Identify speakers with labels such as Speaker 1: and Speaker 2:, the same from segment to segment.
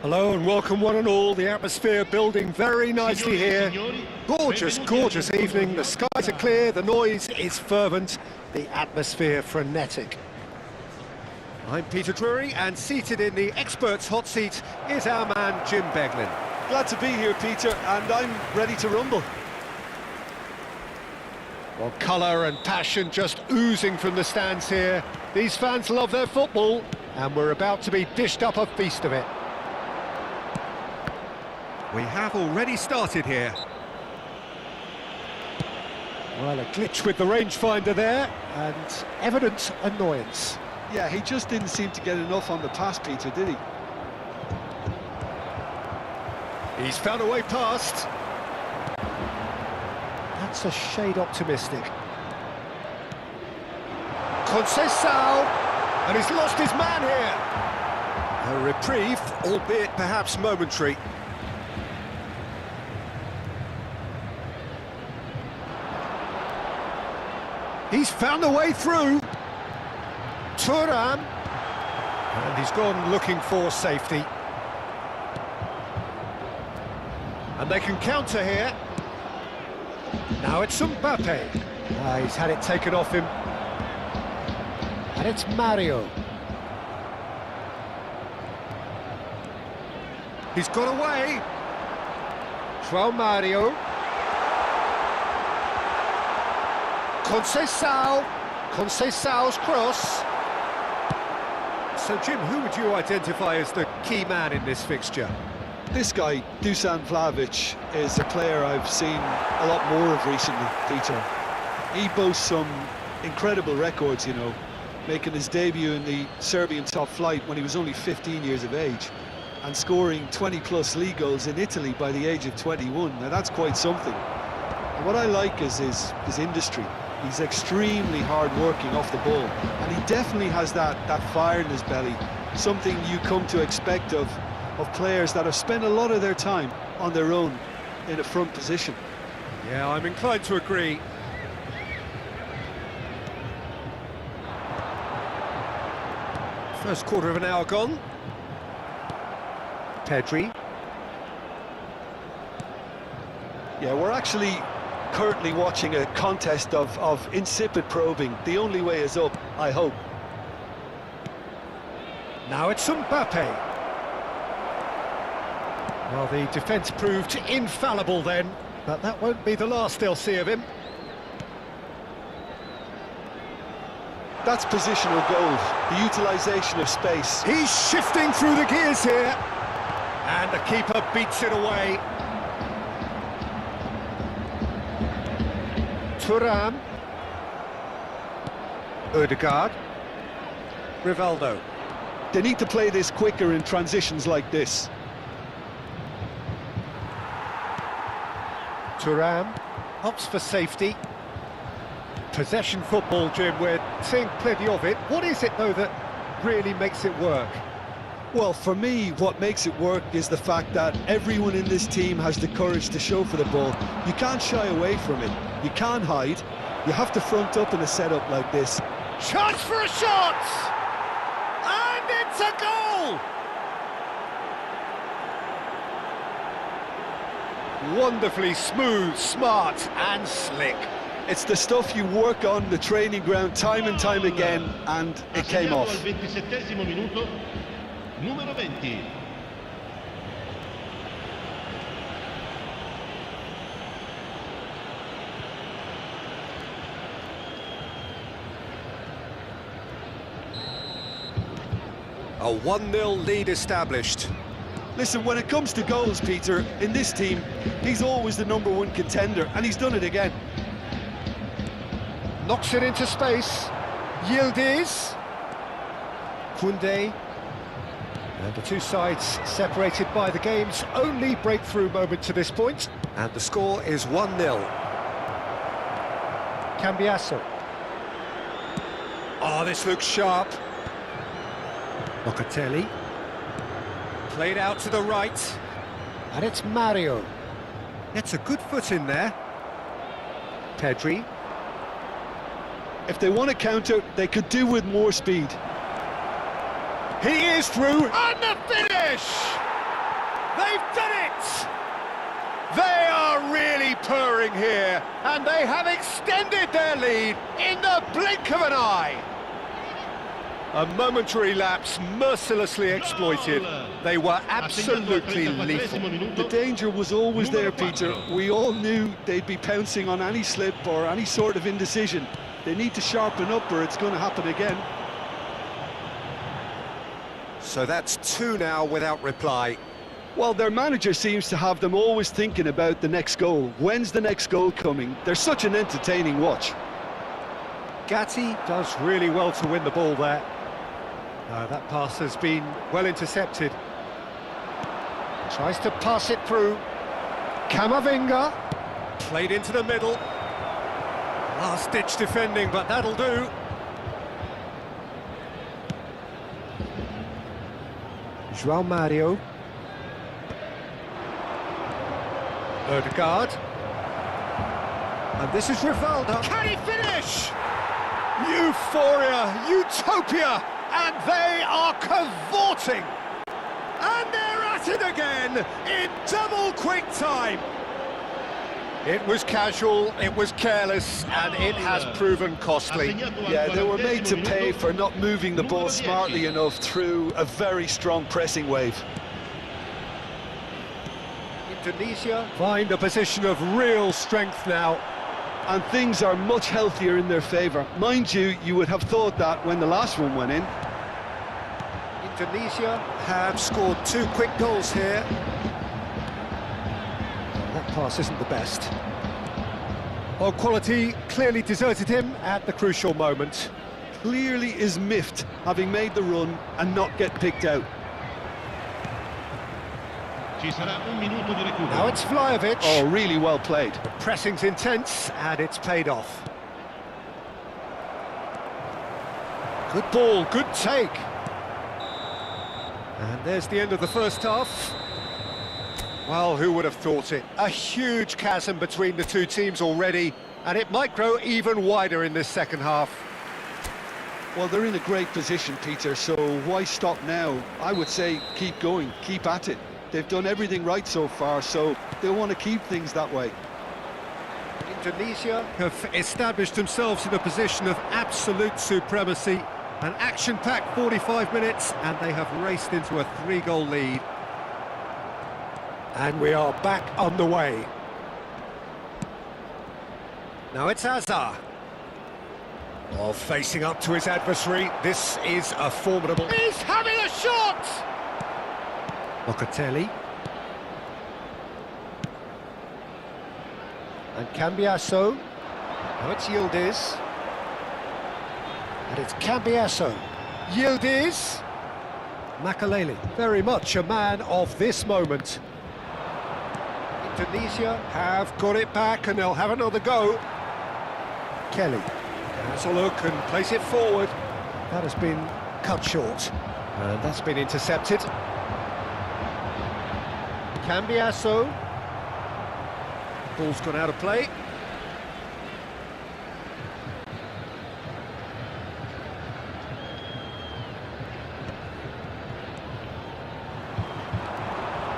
Speaker 1: Hello and welcome one and all. The atmosphere building very nicely here. Gorgeous, gorgeous evening. The skies are clear, the noise is fervent, the atmosphere frenetic. I'm Peter Drury, and seated in the experts' hot seat is our man Jim Beglin.
Speaker 2: Glad to be here, Peter, and I'm ready to rumble.
Speaker 1: Well, colour and passion just oozing from the stands here. These fans love their football, and we're about to be dished up a feast of it. We have already started here. Well, a glitch with the rangefinder there, and evident annoyance.
Speaker 2: Yeah, he just didn't seem to get enough on the pass, Peter, did he?
Speaker 1: He's found a way past. That's a shade optimistic. Conceição, and he's lost his man here. A reprieve, albeit perhaps momentary. He's found a way through. Thuram, and he's gone looking for safety. And they can counter here. Now it's Sampai. He's had it taken off him. And it's Mario. He's got away. João Mario. Conceição's cross. So, Jim, who would you identify as the key man in this fixture?
Speaker 2: This guy, Dusan Vlahovic, is a player I've seen a lot more of recently, Peter. He boasts some incredible records, you know, making his debut in the Serbian top flight when he was only 15 years of age, and scoring 20-plus league goals in Italy by the age of 21. Now, that's quite something. And what I like is his industry. He's extremely hard-working off the ball, and he definitely has that fire in his belly, something you come to expect of players that have spent a lot of their time on their own in a front position.
Speaker 1: Yeah, I'm inclined to agree. First quarter of an hour gone. Pedri.
Speaker 2: Yeah, we're actually currently watching a contest of insipid probing. The only way is up, I hope.
Speaker 1: Now it's Mbappe. Well, the defence proved infallible then, but that won't be the last they'll see of him.
Speaker 2: That's positional goal, the utilisation of space.
Speaker 1: He's shifting through the gears here, and the keeper beats it away. Thuram, Odegaard, Rivaldo.
Speaker 2: They need to play this quicker in transitions like this.
Speaker 1: Thuram opts for safety. Possession football, Jim, we're seeing plenty of it. What is it, though, that really makes it work?
Speaker 2: Well, for me, what makes it work is the fact that everyone in this team has the courage to show for the ball. You can't shy away from it. You can't hide. You have to front up in a setup like this.
Speaker 1: Chance for a shot! And it's a goal! Wonderfully smooth, smart and slick.
Speaker 2: It's the stuff you work on the training ground time and time again, and it came off.
Speaker 3: Numero 20.
Speaker 1: A 1-0 lead established.
Speaker 2: Listen, when it comes to goals, Peter, in this team, he's always the #1 contender, and he's done it again.
Speaker 1: Knocks it into space. Yildiz. Koundé. And the two sides separated by the game's only breakthrough moment to this point. And the score is 1-0. Cambiasso. Oh, this looks sharp. Locatelli. Played out to the right. And it's Mario. Gets a good foot in there. Pedri.
Speaker 2: If they want to counter, they could do with more speed.
Speaker 1: He is through, and the finish! They've done it! They are really purring here, and they have extended their lead in the blink of an eye. A momentary lapse mercilessly exploited. They were absolutely lethal.
Speaker 2: The danger was always there, Peter. We all knew they'd be pouncing on any slip or any sort of indecision. They need to sharpen up or it's going to happen again.
Speaker 1: So that's 2 now without reply.
Speaker 2: Well, their manager seems to have them always thinking about the next goal. When's the next goal coming? They're such an entertaining watch.
Speaker 1: Gatti does really well to win the ball there. That pass has been well intercepted. Tries to pass it through. Camavinga. Played into the middle. Last-ditch defending, but that'll do. João Mario. Odegaard. And this is Rivaldo. Can he finish? Euphoria, utopia, and they are cavorting. And they're at it again in double quick time. It was casual, it was careless, and it has proven costly.
Speaker 2: Yeah, they were made to pay for not moving the ball smartly enough through a very strong pressing wave.
Speaker 1: Indonesia find a position of real strength now.
Speaker 2: And things are much healthier in their favour. Mind you, you would have thought that when the last one went in.
Speaker 1: Indonesia have scored 2 quick goals here. That pass isn't the best. Well, quality clearly deserted him at the crucial moment.
Speaker 2: Clearly is miffed, having made the run and not get picked out.
Speaker 1: Now it's Vlahovic.
Speaker 2: Oh, really well played.
Speaker 1: The pressing's intense, and it's paid off. Good ball, good take. And there's the end of the first half. Well, who would have thought it? A huge chasm between the 2 teams already, and it might grow even wider in this second half.
Speaker 2: Well, they're in a great position, Peter, so why stop now? I would say keep going, keep at it. They've done everything right so far, so they'll want to keep things that way.
Speaker 1: Indonesia have established themselves in a position of absolute supremacy. An action-packed 45 minutes, and they have raced into a 3-goal lead. And we are back on the way. Now it's Hazard. Oh, facing up to his adversary, this is a formidable... He's having a shot! Locatelli. And Cambiasso. Now it's Yildiz. And it's Cambiasso. Yildiz. Makaleli, very much a man of this moment. Indonesia have got it back and they'll have another go. Kelly has a look and plays it forward. That has been cut short. And that's been intercepted. Cambiasso. Ball's gone out of play.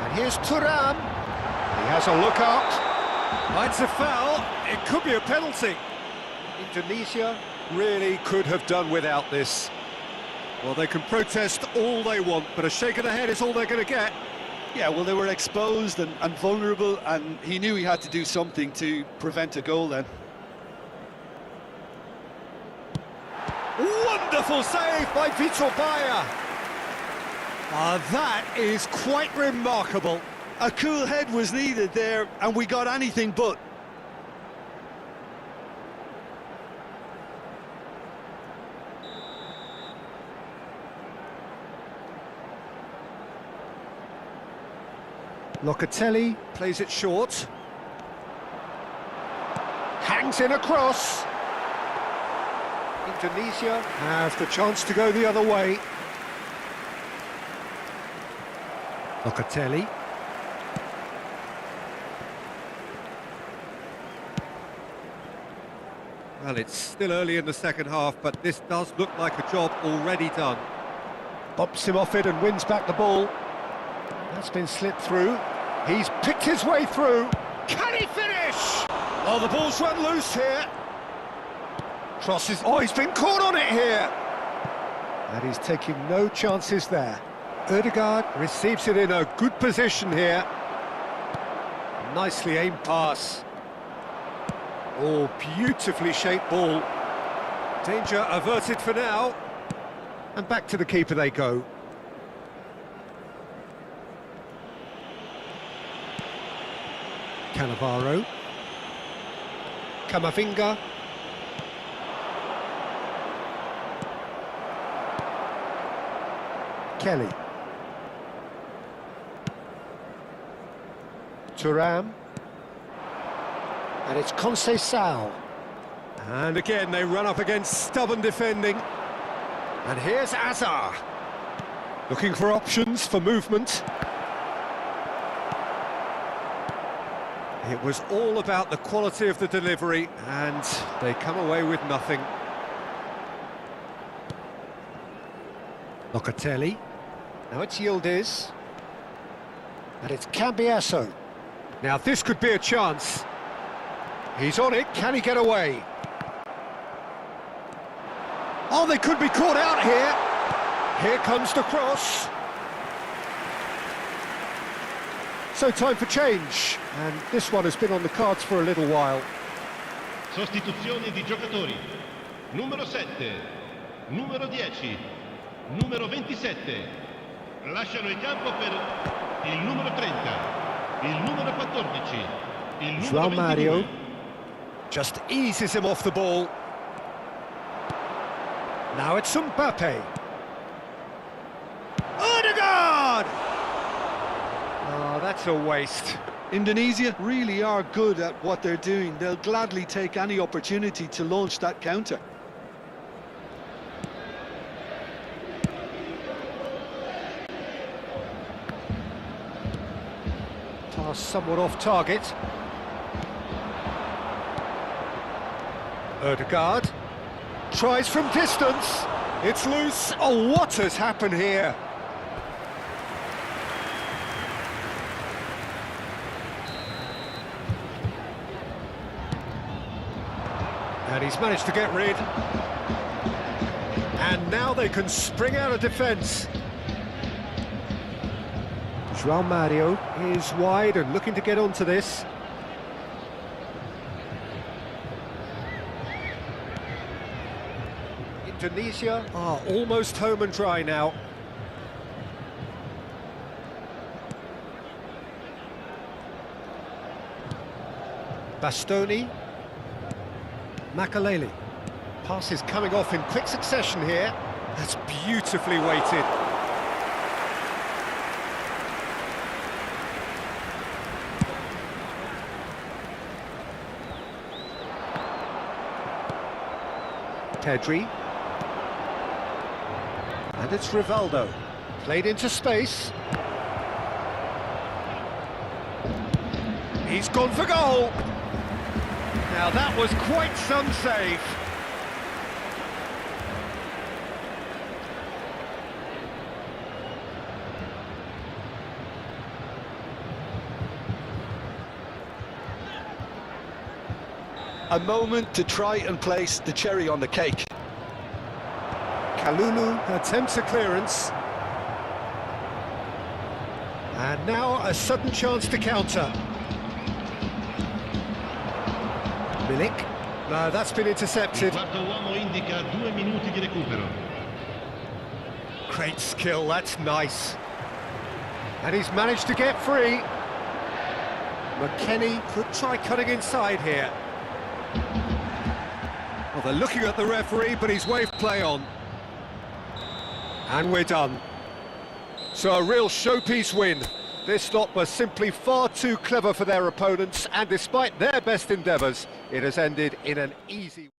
Speaker 1: And here's Thuram. He has a look up. It's a foul. It could be a penalty. Indonesia really could have done without this. Well, they can protest all they want, but a shake of the head is all they're going to get.
Speaker 2: Yeah, well, they were exposed and vulnerable, and he knew he had to do something to prevent a goal then.
Speaker 1: Wonderful save by Vitor Bayer. That is quite remarkable.
Speaker 2: A cool head was needed there, and we got anything but.
Speaker 1: Locatelli plays it short. Hangs in a cross. Indonesia have the chance to go the other way. Locatelli. Well, it's still early in the second half, but this does look like a job already done. Bumps him off it and wins back the ball. That's been slipped through. He's picked his way through. Can he finish? Oh, the ball's run loose here. Crosses. Oh, he's been caught on it here. And he's taking no chances there. Ødegaard receives it in a good position here. Nicely aimed pass. Oh, beautifully shaped ball. Danger averted for now. And back to the keeper they go. Cannavaro. Camavinga. Kelly. Thuram. And it's Conceição. And again they run up against stubborn defending. And here's Azar. Looking for options for movement. It was all about the quality of the delivery, and they come away with nothing. Locatelli. Now it's Yildiz. And it's Cambiasso. Now this could be a chance. He's on it, can he get away? Oh, they could be caught out here. Here comes the cross. So time for change, and this one has been on the cards for a little while.
Speaker 3: Sostituzioni di giocatori. Numero 7, numero 10, numero 27. Lasciano il campo per il numero 30, il numero 14, il numero
Speaker 1: João
Speaker 3: 22.
Speaker 1: Mario just eases him off the ball. Now it's Mbappe. Ødegaard! Oh, that's a waste.
Speaker 2: Indonesia really are good at what they're doing. They'll gladly take any opportunity to launch that counter.
Speaker 1: Pass somewhat off target. Ødegaard tries from distance. It's loose. Oh, what has happened here? And he's managed to get rid. And now they can spring out of defence. João Mario is wide and looking to get onto this. Indonesia are almost home and dry now. Bastoni. Makaleli. Pass is coming off in quick succession here. That's beautifully weighted. Pedri. And it's Rivaldo. Played into space. He's gone for goal. Now that was quite some save.
Speaker 2: A moment to try and place the cherry on the cake.
Speaker 1: Kalulu attempts a clearance. And now a sudden chance to counter. Milik. No, that's been intercepted.
Speaker 3: Il quarto uomo indica 2 minuti di recupero.
Speaker 1: Great skill, that's nice. And he's managed to get free. McKennie could try cutting inside here. Well, they're looking at the referee, but he's waved play on. And we're done. So a real showpiece win. This lot was simply far too clever for their opponents, and despite their best endeavours, it has ended in an easy...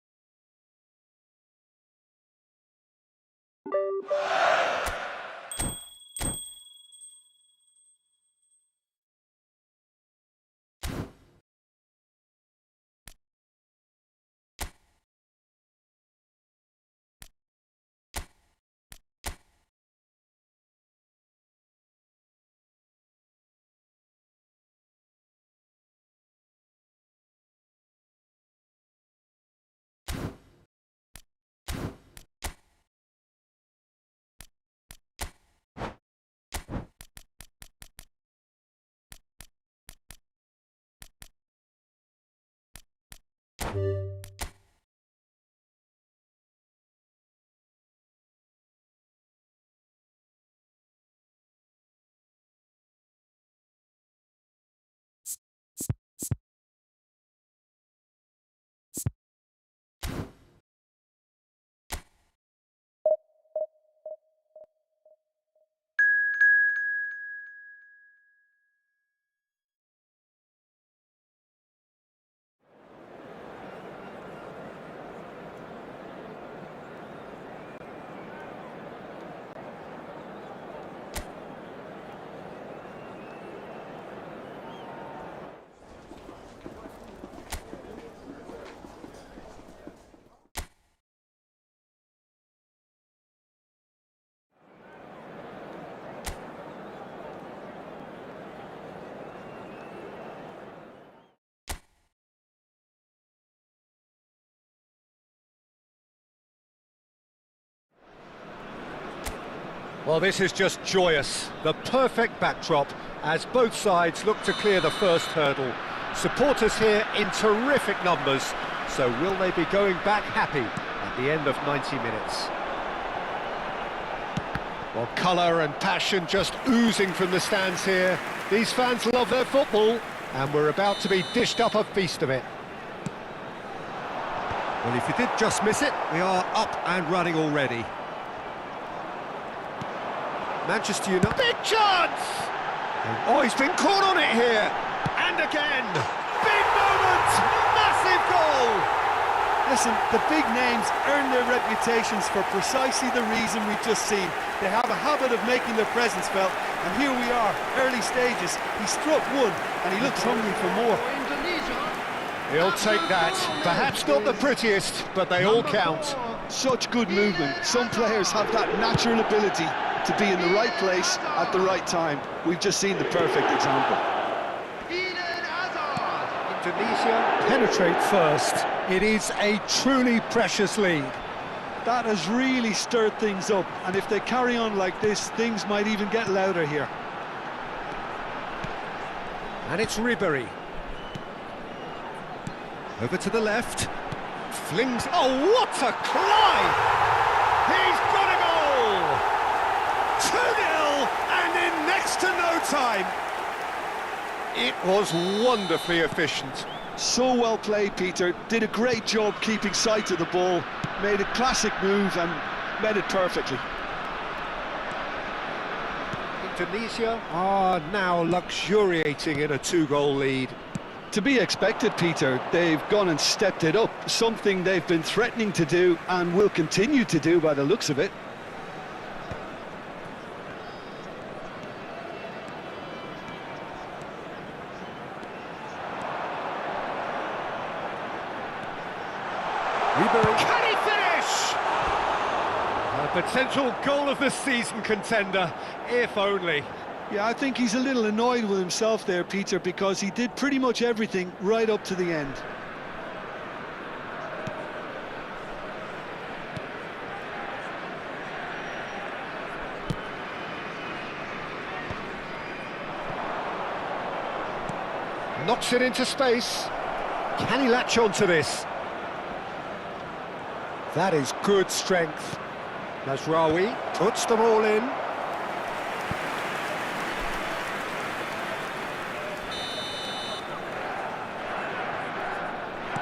Speaker 1: Well, this is just joyous. The perfect backdrop as both sides look to clear the first hurdle. Supporters here in terrific numbers, so will they be going back happy at the end of 90 minutes? Well, colour and passion just oozing from the stands here. These fans love their football, and we're about to be dished up a feast of it. Well, if you did just miss it, we are up and running already. Manchester United. Big chance! Oh, he's been caught on it here. And again. Big moment! Massive goal!
Speaker 2: Listen, the big names earn their reputations for precisely the reason we've just seen. They have a habit of making their presence felt, and here we are, early stages. He struck one, and he looks hungry for more.
Speaker 1: He'll take that. Perhaps not the prettiest, but they all count.
Speaker 2: Such good movement. Some players have that natural ability to be in the right place at the right time. We've just seen the perfect example.
Speaker 1: Indonesia penetrate first. It is a truly precious lead.
Speaker 2: That has really stirred things up, and if they carry on like this, things might even get louder here.
Speaker 1: And it's Ribery. Over to the left. Flings... Oh, what a climb! He's got a goal! 2-0, and in next to no time. It was wonderfully efficient.
Speaker 2: So well played, Peter. Did a great job keeping sight of the ball. Made a classic move and made it perfectly.
Speaker 1: Indonesia are now luxuriating in a 2-goal lead.
Speaker 2: To be expected, Peter. They've gone and stepped it up. Something they've been threatening to do and will continue to do by the looks of it.
Speaker 1: Ribery. Can he finish? A potential goal of the season contender, if only.
Speaker 2: Yeah, I think he's a little annoyed with himself there, Peter, because he did pretty much everything right up to the end.
Speaker 1: Knocks it into space. Can he latch onto this? That is good strength. Mazraoui puts them all in.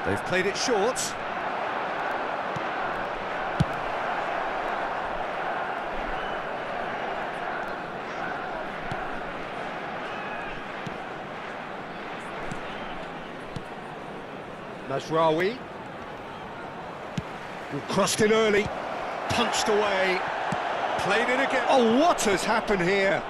Speaker 1: They've played it short. Mazraoui. Crossed in early, punched away, played it again. Oh, what has happened here?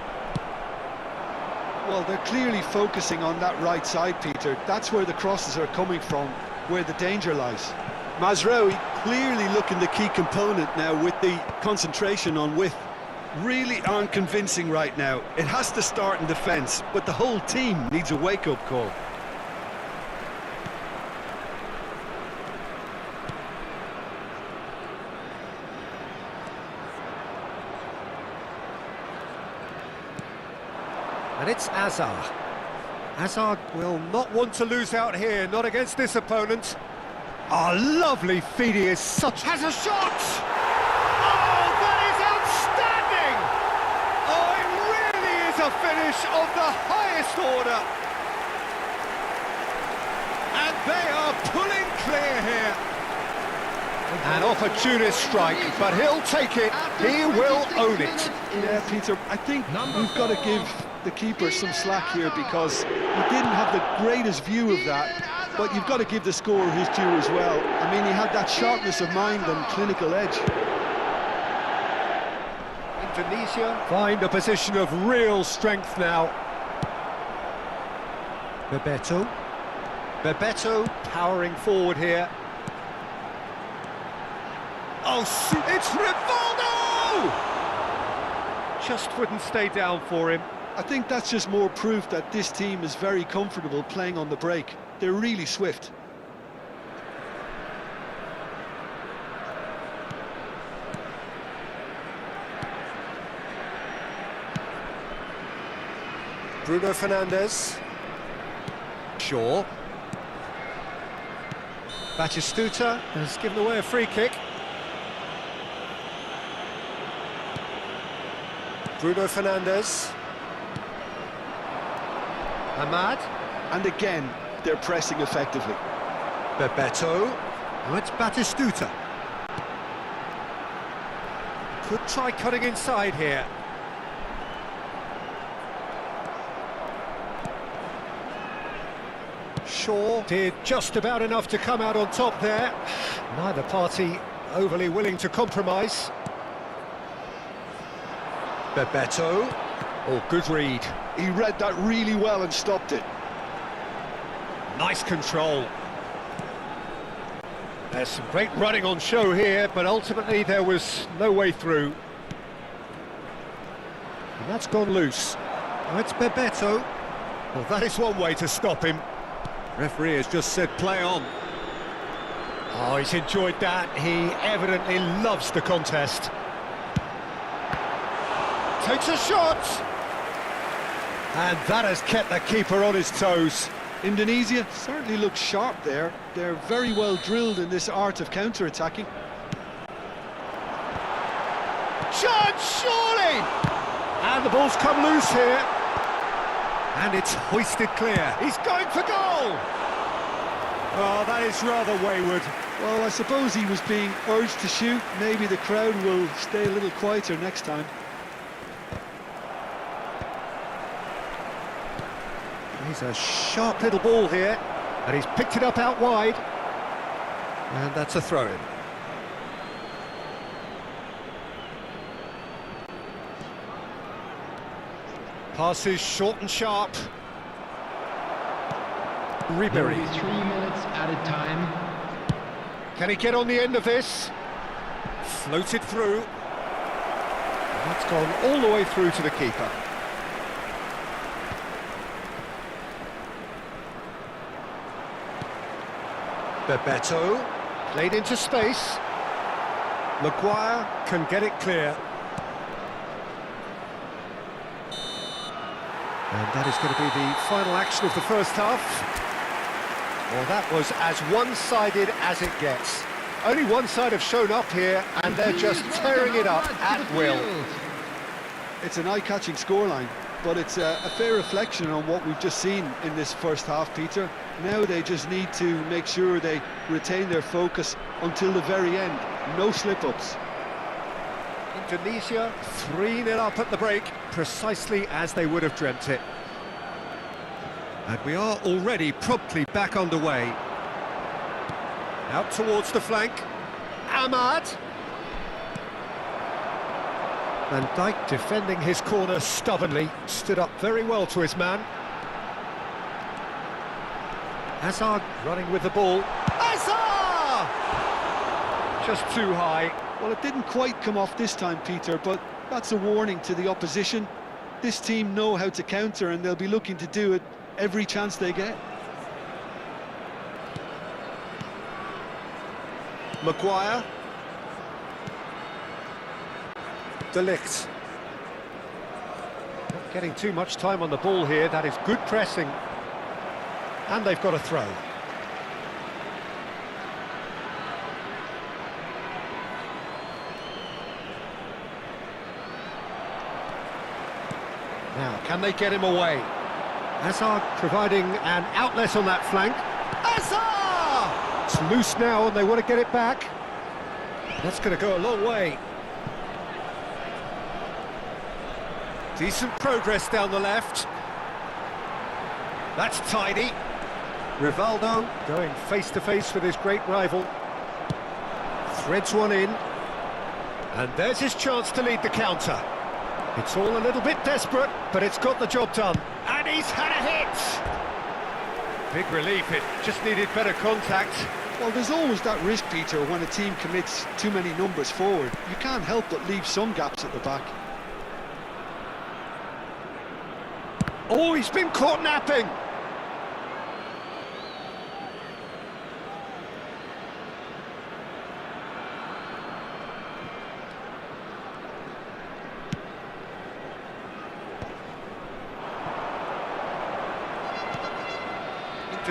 Speaker 2: Well, they're clearly focusing on that right side, Peter. That's where the crosses are coming from, where the danger lies. Mazraoui clearly looking the key component now with the concentration on width. Really aren't convincing right now. It has to start in defence, but the whole team needs a wake-up call.
Speaker 1: And it's Azar. Azar will not want to lose out here, not against this opponent. Oh, lovely feed, he is such... Has a shot! Oh, that is outstanding! Oh, it really is a finish of the highest order. And they are pulling clear here. An opportunist strike, but he'll take it. He will own it.
Speaker 2: Yeah, Peter, I think we've got to give the keeper some slack here because he didn't have the greatest view of that, but you've got to give the scorer his due as well. I mean, he had that sharpness of mind and clinical edge.
Speaker 1: Indonesia find a position of real strength now. Bebeto powering forward here. Oh, it's Rivaldo! Just wouldn't stay down for him.
Speaker 2: I think that's just more proof that this team is very comfortable playing on the break. They're really swift.
Speaker 1: Bruno Fernandes. Shaw. Batistuta has given away a free kick. Bruno Fernandes. Ahmad.
Speaker 2: And again, they're pressing effectively.
Speaker 1: Bebeto. Now it's Batistuta. Could try cutting inside here. Shaw did just about enough to come out on top there. Neither party overly willing to compromise. Bebeto. Oh, good read.
Speaker 2: He read that really well and stopped it.
Speaker 1: Nice control. There's some great running on show here, but ultimately there was no way through. And that's gone loose. Now it's Bebeto. Well, that is one way to stop him. Referee has just said play on. Oh, he's enjoyed that. He evidently loves the contest. Takes a shot. And that has kept the keeper on his toes.
Speaker 2: Indonesia certainly looks sharp there. They're very well drilled in this art of counter-attacking.
Speaker 1: Chance, surely! And the ball's come loose here. And it's hoisted clear. He's going for goal! Oh, that is rather wayward.
Speaker 2: Well, I suppose he was being urged to shoot. Maybe the crowd will stay a little quieter next time.
Speaker 1: He's a sharp little ball here, and he's picked it up out wide. And that's a throw-in. Passes short and sharp. Ribery.
Speaker 4: 3 minutes added time.
Speaker 1: Can he get on the end of this? Floated through. That's gone all the way through to the keeper. Bebeto, played into space. Maguire can get it clear. And that is going to be the final action of the first half. Well, that was as one-sided as it gets. Only one side have shown up here, and they're just tearing it up at will.
Speaker 2: It's an eye-catching scoreline, but it's a fair reflection on what we've just seen in this first half, Peter. Now they just need to make sure they retain their focus until the very end. No slip-ups.
Speaker 1: Indonesia 3-0 up at the break, precisely as they would have dreamt it. And we are already promptly back underway. Out towards the flank. Ahmad. Van Dijk defending his corner stubbornly, stood up very well to his man. Hazard running with the ball. Hazard! Just too high.
Speaker 2: Well, it didn't quite come off this time, Peter, but that's a warning to the opposition. This team know how to counter, and they'll be looking to do it every chance they get.
Speaker 1: Maguire. De Ligt. Not getting too much time on the ball here. That is good pressing. And they've got a throw. Now, can they get him away? Hazard providing an outlet on that flank. Hazard! It's loose now and they want to get it back. That's going to go a long way. Decent progress down the left. That's tidy. Rivaldo going face-to-face with his great rival. Threads one in. And there's his chance to lead the counter. It's all a little bit desperate, but it's got the job done. And he's had a hit! Big relief, it just needed better contact.
Speaker 2: Well, there's always that risk, Peter, when a team commits too many numbers forward. You can't help but leave some gaps at the back.
Speaker 1: Oh, he's been caught napping!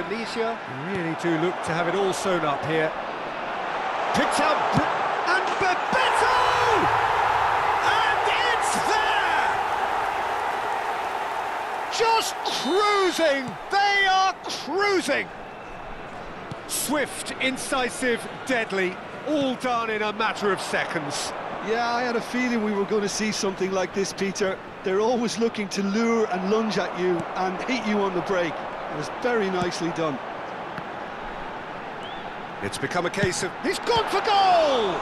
Speaker 1: Tunisia really do look to have it all sewn up here. Picked out, and Bebeto! And it's there! Just cruising! They are cruising! Swift, incisive, deadly, all done in a matter of seconds.
Speaker 2: Yeah, I had a feeling we were going to see something like this, Peter. They're always looking to lure and lunge at you and hit you on the break. It was very nicely done.
Speaker 1: It's become a case of, he's gone for goal!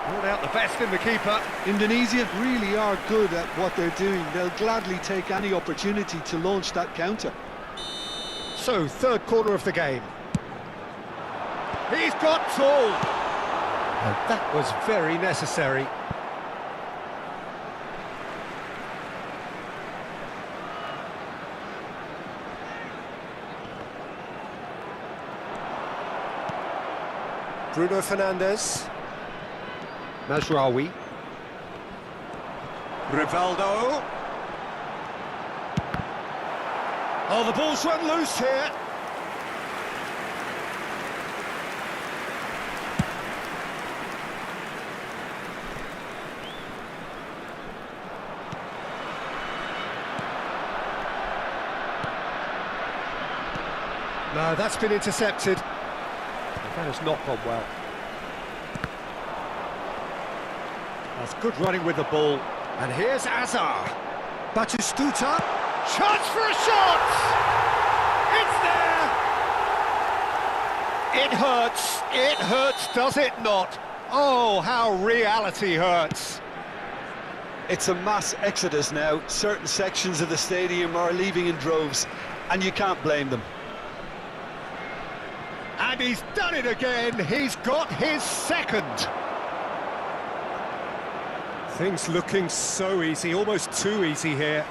Speaker 1: Brought out the best in the keeper.
Speaker 2: Indonesia really are good at what they're doing. They'll gladly take any opportunity to launch that counter.
Speaker 1: So, third quarter of the game. He's got tall! And that was very necessary. Bruno Fernandes. Mazraoui. Rivaldo. Oh, the ball's run loose here. No, that's been intercepted. That has not gone well. That's good running with the ball. And here's Azar. Batistuta. Chance for a shot! It's there! It hurts, does it not? Oh, how reality hurts.
Speaker 2: It's a mass exodus now. Certain sections of the stadium are leaving in droves, and you can't blame them.
Speaker 1: And he's done it again. He's got his second. Things looking so easy, almost too easy here.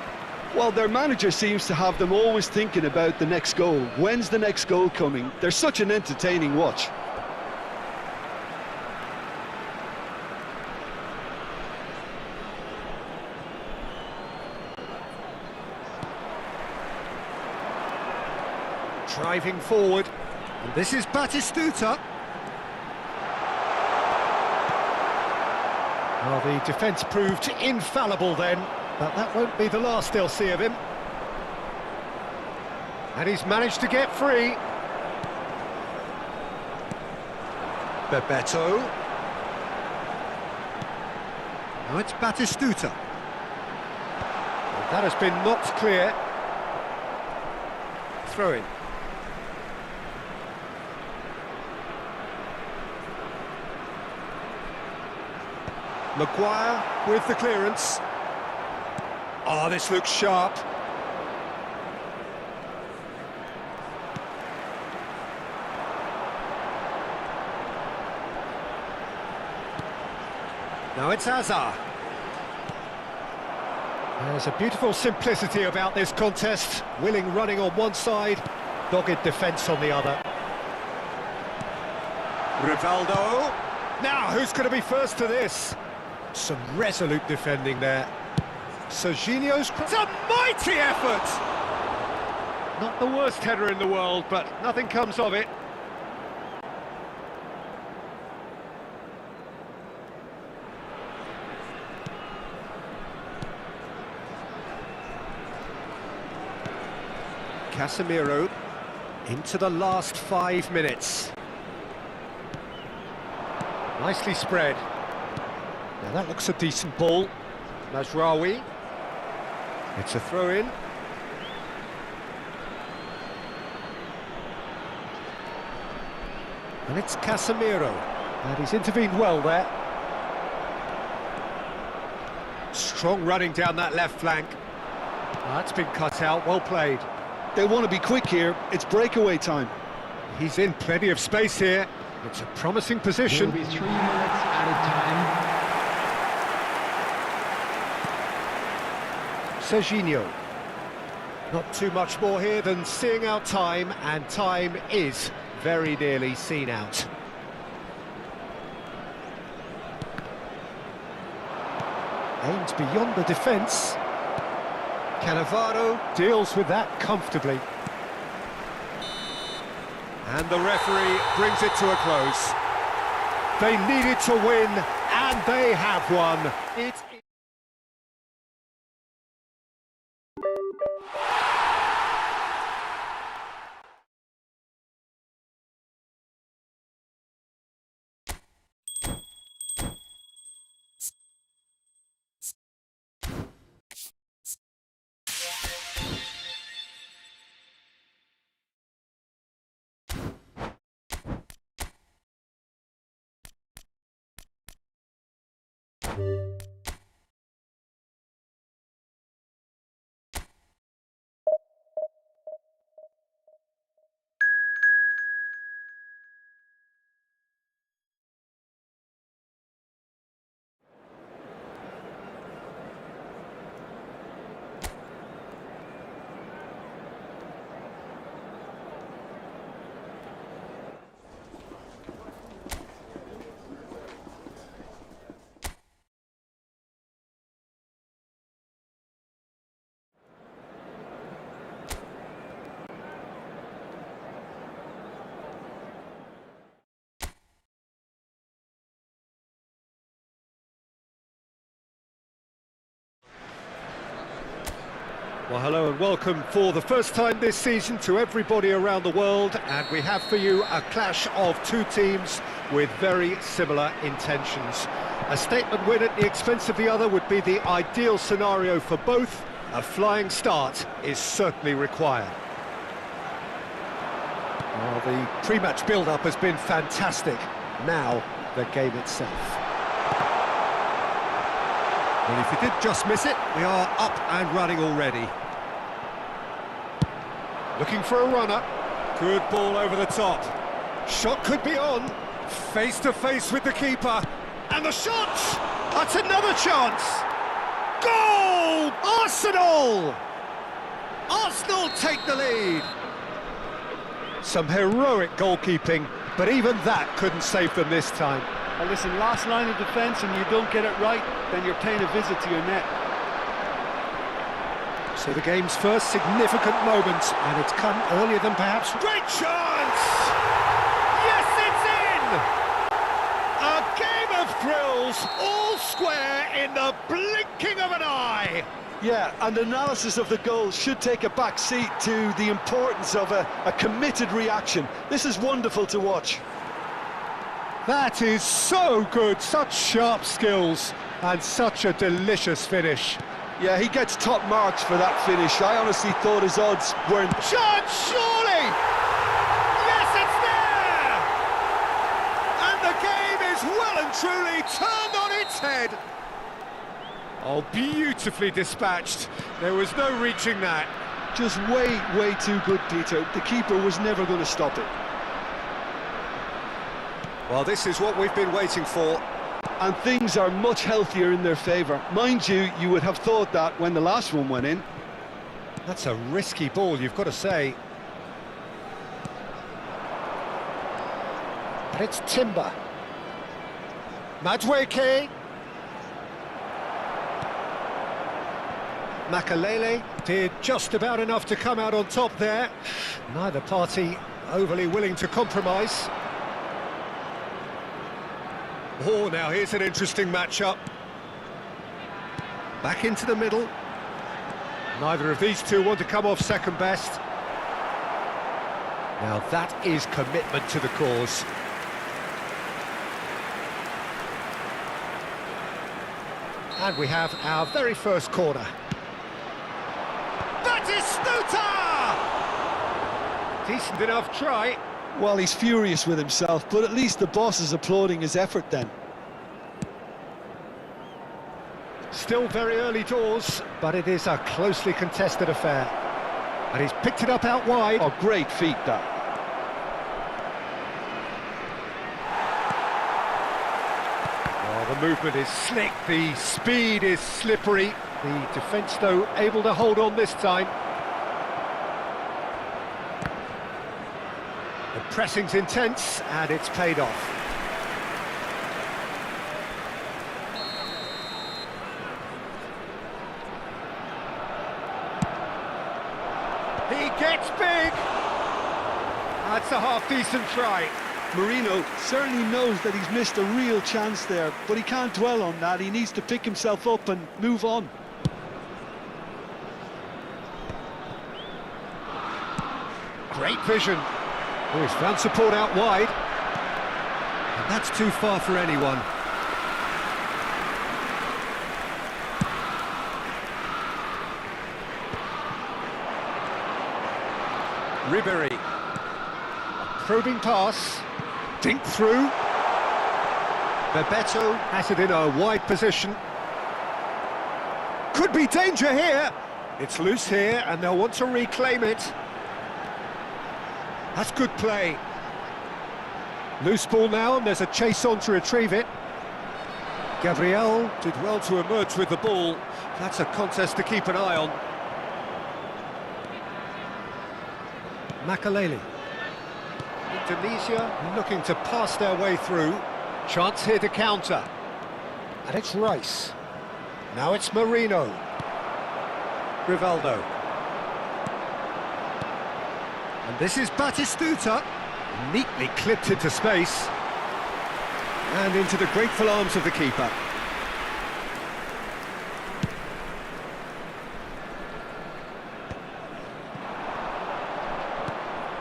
Speaker 2: Well, their manager seems to have them always thinking about the next goal. When's the next goal coming? They're such an entertaining watch.
Speaker 1: Driving forward. And this is Batistuta. Well, the defence proved infallible then, but that won't be the last they'll see of him. And he's managed to get free. Bebeto. Now it's Batistuta. And that has been knocked clear. Throw in. Maguire with the clearance. Oh, this looks sharp. Now it's Azar. There's a beautiful simplicity about this contest. Willing running on one side, dogged defence on the other. Rivaldo. Now, who's going to be first to this? Some resolute defending there. Serginho's... It's a mighty effort! Not the worst header in the world, but nothing comes of it. Casemiro into the last 5 minutes. Nicely spread. Now that looks a decent ball. Mazraoui. It's a throw-in. And it's Casemiro. And he's intervened well there. Strong running down that left flank. That's been cut out, well played.
Speaker 2: They want to be quick here. It's breakaway time.
Speaker 1: He's in plenty of space here. It's a promising position.
Speaker 4: There will be 3 minutes added time.
Speaker 1: Serginho. Not too much more here than seeing out time, and time is very nearly seen out. Aims beyond the defence. Cannavaro deals with that comfortably. And the referee brings it to a close. They needed to win, and they have won. It's... Well, hello and welcome for the first time this season to everybody around the world, and we have for you a clash of two teams with very similar intentions. A statement win at the expense of the other would be the ideal scenario for both. A flying start is certainly required. Well, the pre-match build-up has been fantastic. Now, the game itself. Well, if you did just miss it, we are up and running already. Looking for a runner. Good ball over the top. Shot could be on. Face to face with the keeper. And the shot! That's another chance! Goal! Arsenal! Arsenal take the lead. Some heroic goalkeeping, but even that couldn't save them this time.
Speaker 2: Well, listen, last line of defence and you don't get it right, then you're paying a visit to your net.
Speaker 1: So the game's first significant moment, and it's come earlier than perhaps... Great chance! Yes, it's in! A game of thrills, all square in the blinking of an eye!
Speaker 2: Yeah, and analysis of the goal should take a back seat to the importance of a committed reaction. This is wonderful to watch.
Speaker 1: That is so good, such sharp skills, and such a delicious finish.
Speaker 2: Yeah, he gets top marks for that finish. I honestly thought his odds weren't...
Speaker 1: Chance, surely! Yes, it's there! And the game is well and truly turned on its head. Oh, beautifully dispatched. There was no reaching that.
Speaker 2: Just way too good, Peter. The keeper was never going to stop it.
Speaker 1: Well, this is what we've been waiting for.
Speaker 2: And things are much healthier in their favour. Mind you, you would have thought that when the last one went in.
Speaker 1: That's a risky ball, you've got to say. But it's Timber. Madweke. Makalele did just about enough to come out on top there. Neither party overly willing to compromise. Oh, now here's an interesting matchup. Back into the middle. Neither of these two want to come off second best. Now that is commitment to the cause. And we have our very first corner. That is Stuta! Decent enough try.
Speaker 2: Well, he's furious with himself, but at least the boss is applauding his effort then.
Speaker 1: Still very early doors, but it is a closely contested affair. And he's picked it up out wide.
Speaker 2: Oh, great feat, that.
Speaker 1: Oh, the movement is slick, the speed is slippery. The defence, though, able to hold on this time. The pressing's intense, and it's paid off. He gets big! That's a half-decent try.
Speaker 2: Marino certainly knows that he's missed a real chance there, but he can't dwell on that. He needs to pick himself up and move on.
Speaker 1: Great vision. Oh, he's found support out wide. And that's too far for anyone. Ribery. Probing pass. Dink through. Bebeto has it in a wide position. Could be danger here. It's loose here and they'll want to reclaim it. That's good play. Loose ball now and there's a chase on to retrieve it. Gabriel did well to emerge with the ball. That's a contest to keep an eye on. Makaleli. Indonesia looking to pass their way through. Chance here to counter. And it's Rice. Now it's Marino. Rivaldo. And this is Batistuta. Neatly clipped into space. And into the grateful arms of the keeper.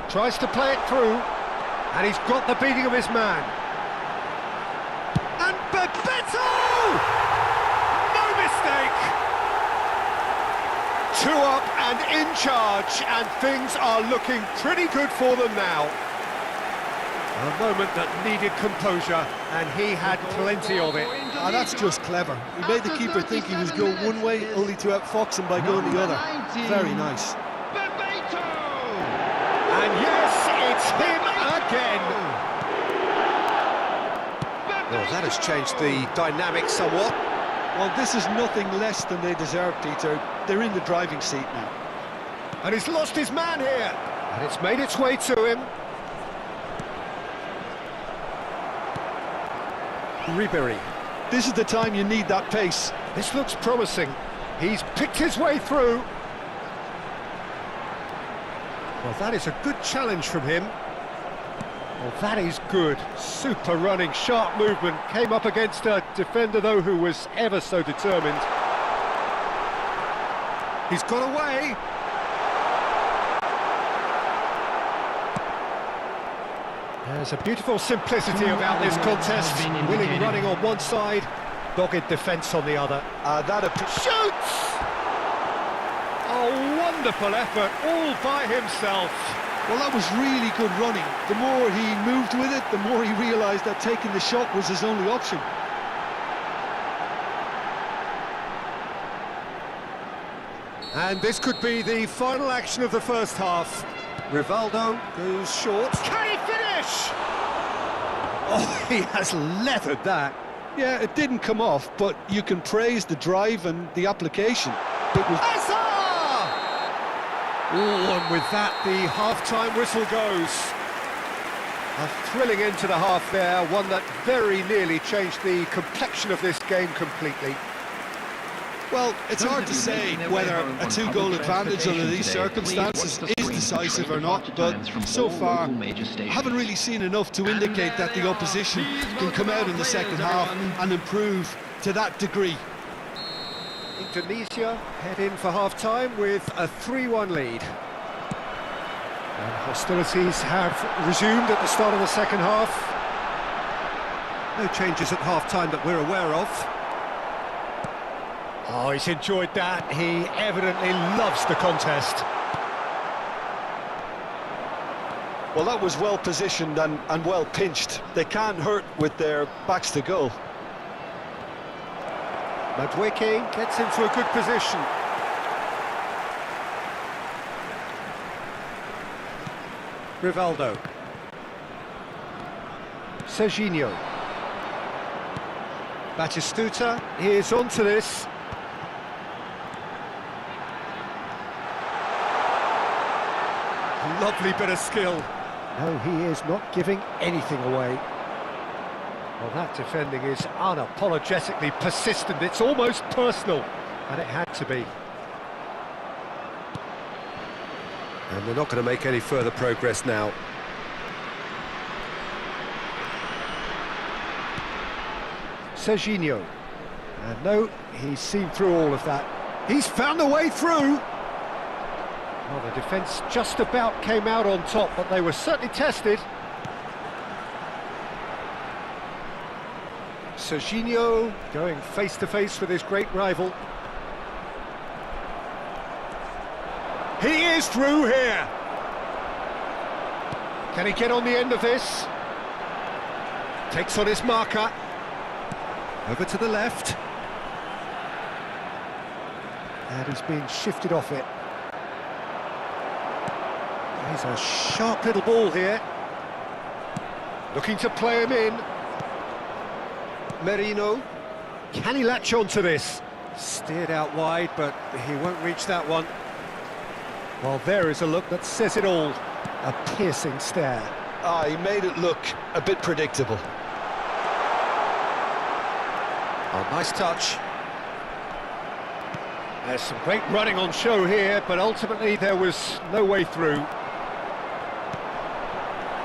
Speaker 1: Tries to play it through, and he's got the beating of his man. And Bebeto! No mistake! 2 up and in charge, and things are looking pretty good for them now. A moment that needed composure, and he had plenty of it.
Speaker 2: Oh, that's just clever. He made the keeper think he was going one way, only to outfox him by going the other. Very nice.
Speaker 1: And yes, it's him again. Well, that has changed the dynamic somewhat.
Speaker 2: Well, this is nothing less than they deserve, Peter. They're in the driving seat now.
Speaker 1: And he's lost his man here. And it's made its way to him. Ribery.
Speaker 2: This is the time you need that pace.
Speaker 1: This looks promising. He's picked his way through. Well, that is a good challenge from him. Well, that is good. Super running, sharp movement. Came up against a defender, though, who was ever so determined. He's got away. There's a beautiful simplicity about this contest. Willing running on one side, dogged defence on the other. Shoots! A wonderful effort, all by himself.
Speaker 2: Well, that was really good running. The more he moved with it, the more he realised that taking the shot was his only option.
Speaker 1: And this could be the final action of the first half. Rivaldo goes short. Can he finish? Oh, he has leathered that.
Speaker 2: Yeah, it didn't come off, but you can praise the drive and the application. It was...
Speaker 1: Oh, and with that, the half-time whistle goes. A thrilling end to the half there, one that very nearly changed the complexion of this game completely.
Speaker 2: Well, it's hard to say whether a 2-goal advantage under these circumstances is decisive or not, but so far, I haven't really seen enough to indicate that the opposition can come out in the second half and improve to that degree.
Speaker 1: Indonesia head in for half-time with a 3-1 lead. And hostilities have resumed at the start of the second half. No changes at half-time that we're aware of. Oh, he's enjoyed that. He evidently loves the contest.
Speaker 2: Well, that was well positioned and well pinched. They can't hurt with their backs to goal.
Speaker 1: Madueke gets into a good position. Rivaldo. Serginho. Batistuta is onto this. Lovely bit of skill. No, he is not giving anything away. Well, that defending is unapologetically persistent. It's almost personal, and it had to be. And they're not going to make any further progress now. Serginho. And no, he's seen through all of that. He's found the way through! Well, the defence just about came out on top, but they were certainly tested. Serginho going face-to-face with his great rival. He is through here! Can he get on the end of this? Takes on his marker. Over to the left. And he's being shifted off it. He's a sharp little ball here. Looking to play him in. Merino. Can he latch on to this? Steered out wide, but he won't reach that one. Well, there is a look that says it all. A piercing stare.
Speaker 2: Ah, he made it look a bit predictable.
Speaker 1: Oh, nice touch. There's some great running on show here, but ultimately there was no way through.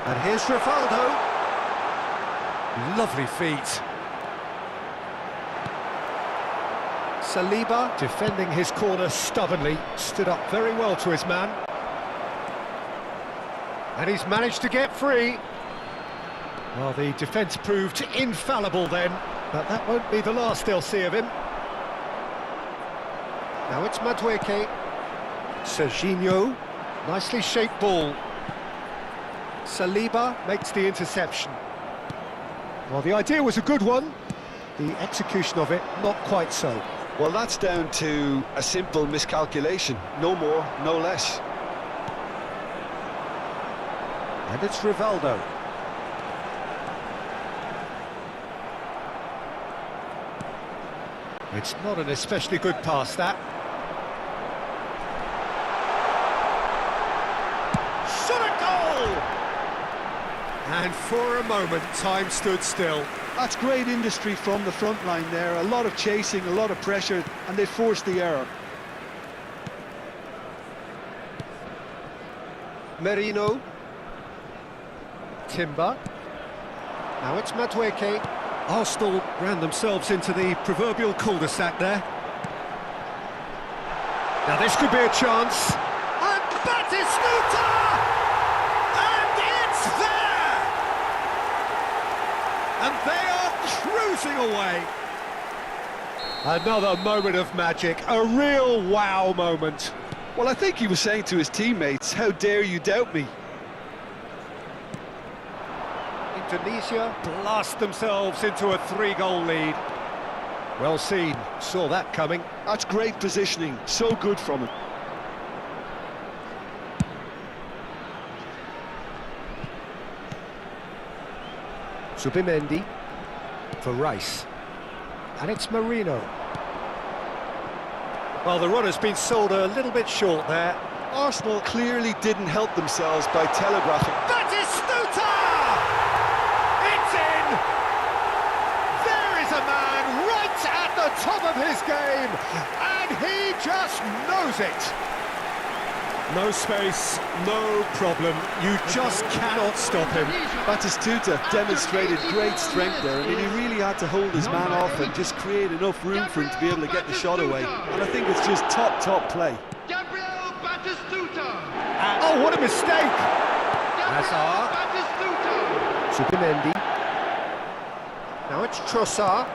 Speaker 1: And here's Rivaldo. Lovely feet. Saliba, defending his corner stubbornly, stood up very well to his man. And he's managed to get free. Well, the defence proved infallible then, but that won't be the last they'll see of him. Now it's Madueke. Serginho, nicely shaped ball. Saliba makes the interception. Well, the idea was a good one. The execution of it, not quite so.
Speaker 2: Well, that's down to a simple miscalculation. No more, no less.
Speaker 1: And it's Rivaldo. It's not an especially good pass, that. Shot a goal! And for a moment, time stood still.
Speaker 2: That's great industry from the front line there. A lot of chasing, a lot of pressure, and they forced the error.
Speaker 1: Merino. Timber. Now it's Madueke. Arsenal ran themselves into the proverbial cul-de-sac there. Now this could be a chance. And Batistuta! And it's there! And they are cruising away. Another moment of magic, a real wow moment.
Speaker 2: Well, I think he was saying to his teammates, how dare you doubt me?
Speaker 1: Indonesia blast themselves into a 3-goal lead. Well seen, saw that coming.
Speaker 2: That's great positioning, so good from him.
Speaker 1: Subimendi for Rice. And it's Marino. Well, the run has been sold a little bit short there.
Speaker 2: Arsenal clearly didn't help themselves by telegraphing.
Speaker 1: Batistuta! It's in! There is a man right at the top of his game, and he just knows it. No space, no problem. You just cannot stop him.
Speaker 2: Batistuta demonstrated great strength there. I mean, he really had to hold his man off and just create enough room for him to be able to get the shot away. And I think it's just top play.
Speaker 1: Oh, what a mistake! Hazard. Subimendi. Now it's Trossard.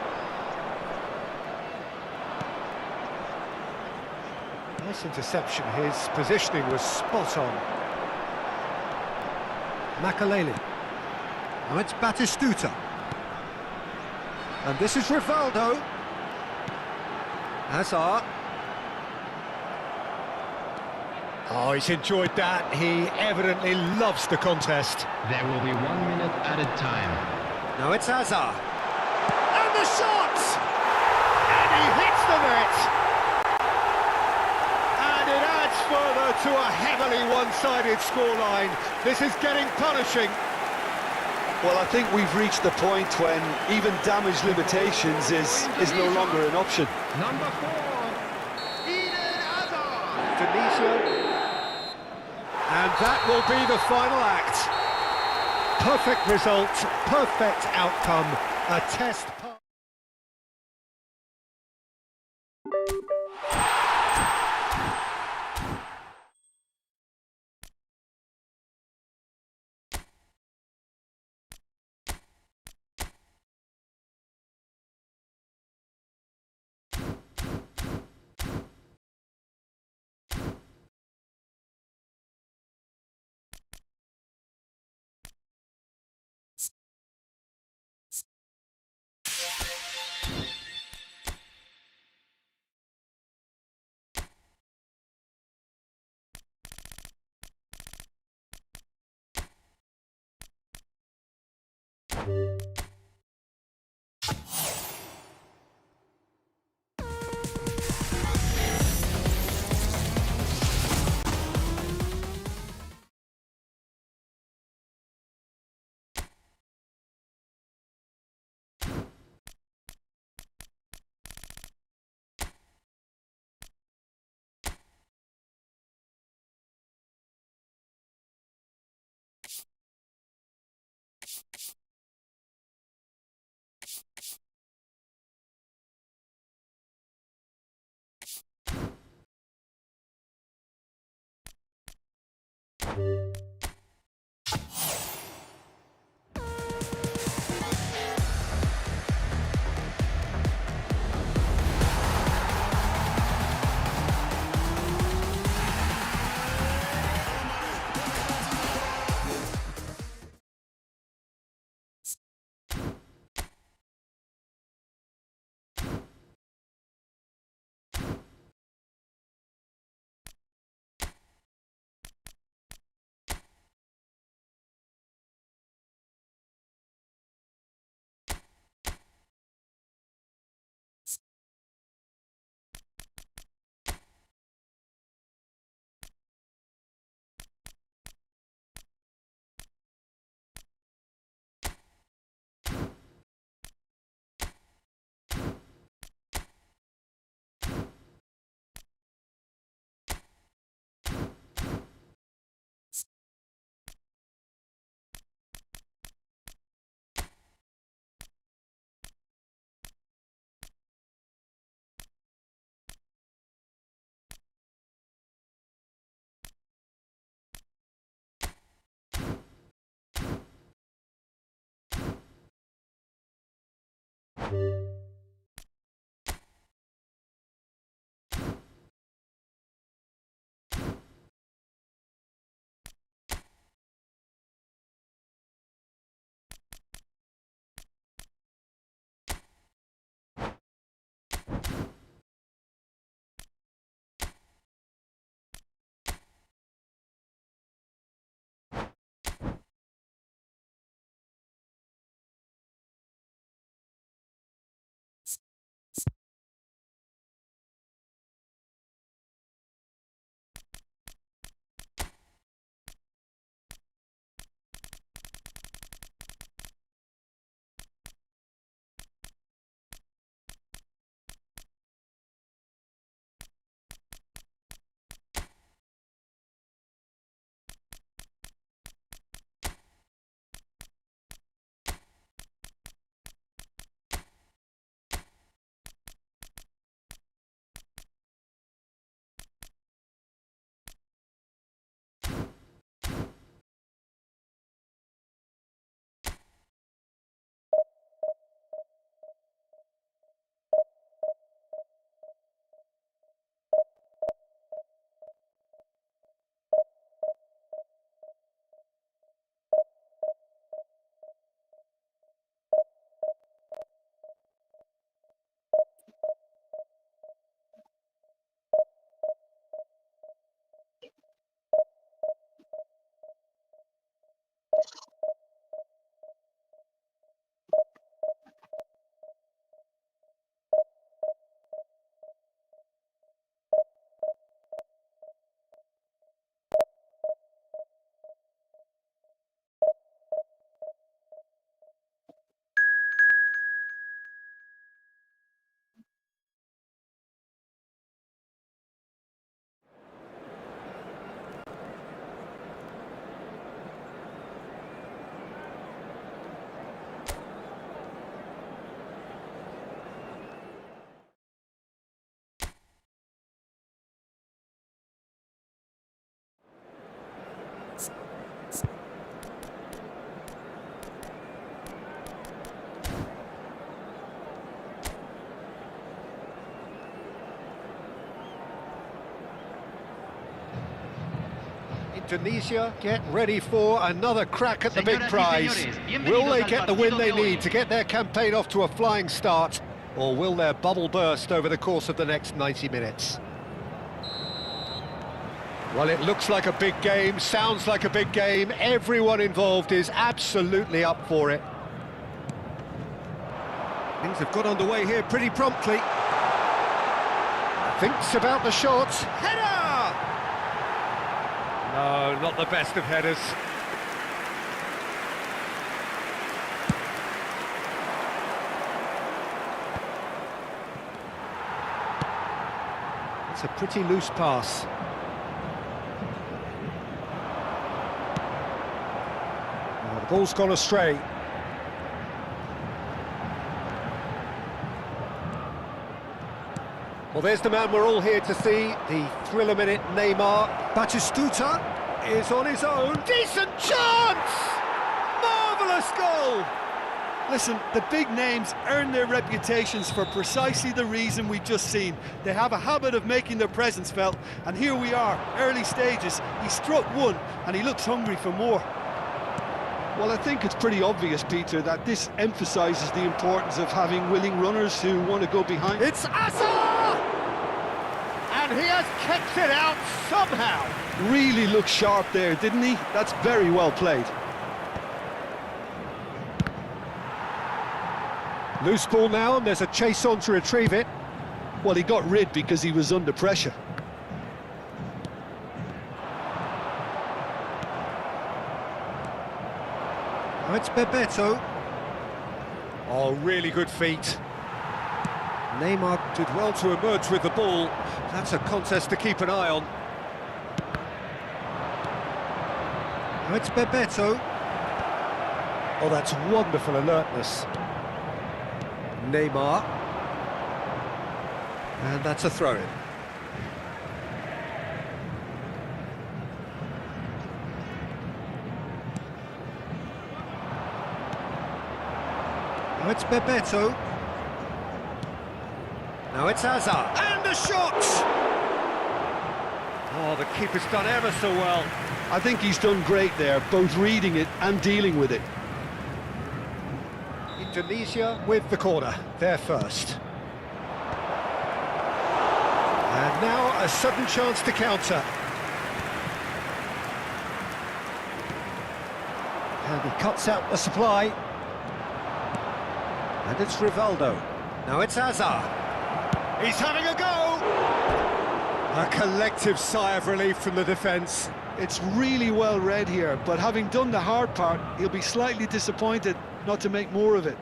Speaker 1: Nice interception, his positioning was spot on. Makalele. Now it's Batistuta. And this is Rivaldo. Hazard. Oh, he's enjoyed that. He evidently loves the contest.
Speaker 4: There will be 1 minute added time.
Speaker 1: Now it's Hazard. And the shot! And he hits the net! Further to a heavily one-sided scoreline. This is getting punishing.
Speaker 2: Well, I think we've reached the point when even damage limitations is no longer an option.
Speaker 4: Number 4,
Speaker 1: Tunisia. And that will be the final act. Perfect result, perfect outcome, a test. Tunisia get ready for another crack at the big prize. Will they get the win they need to get their campaign off to a flying start, or will their bubble burst over the course of the next 90 minutes? Well, it looks like a big game, sounds like a big game. Everyone involved is absolutely up for it. Things have got underway here pretty promptly. Thinks about the shot. Header! No, not the best of headers. It's a pretty loose pass. Oh, the ball's gone astray. Well, there's the man we're all here to see, the thriller-minute Neymar. Batistuta is on his own. Decent chance! Marvellous goal!
Speaker 2: Listen, the big names earn their reputations for precisely the reason we've just seen. They have a habit of making their presence felt, and here we are, early stages. He struck one, and he looks hungry for more. Well, I think it's pretty obvious, Peter, that this emphasises the importance of having willing runners who want to go behind.
Speaker 1: It's Asa! And he has kept it out somehow.
Speaker 2: Really looked sharp there, didn't he? That's very well played.
Speaker 1: Loose ball now, and there's a chase on to retrieve it.
Speaker 2: Well, he got rid because he was under pressure.
Speaker 1: Oh, it's Bebeto. Oh, really good feet. Neymar did well to emerge with the ball. That's a contest to keep an eye on. Oh, it's Bebeto. Oh, that's wonderful alertness. Neymar. And that's a throw-in. Now it's Bebeto. Now it's Hazard. And the shot! Oh, the keeper's done ever so well.
Speaker 2: I think he's done great there, both reading it and dealing with it.
Speaker 1: Indonesia with the corner, they're first. And now a sudden chance to counter. And he cuts out the supply. And it's Rivaldo. Now it's Hazard. He's having a go! A collective sigh of relief from the defence.
Speaker 2: It's really well read here, but having done the hard part, he'll be slightly disappointed not to make more of it.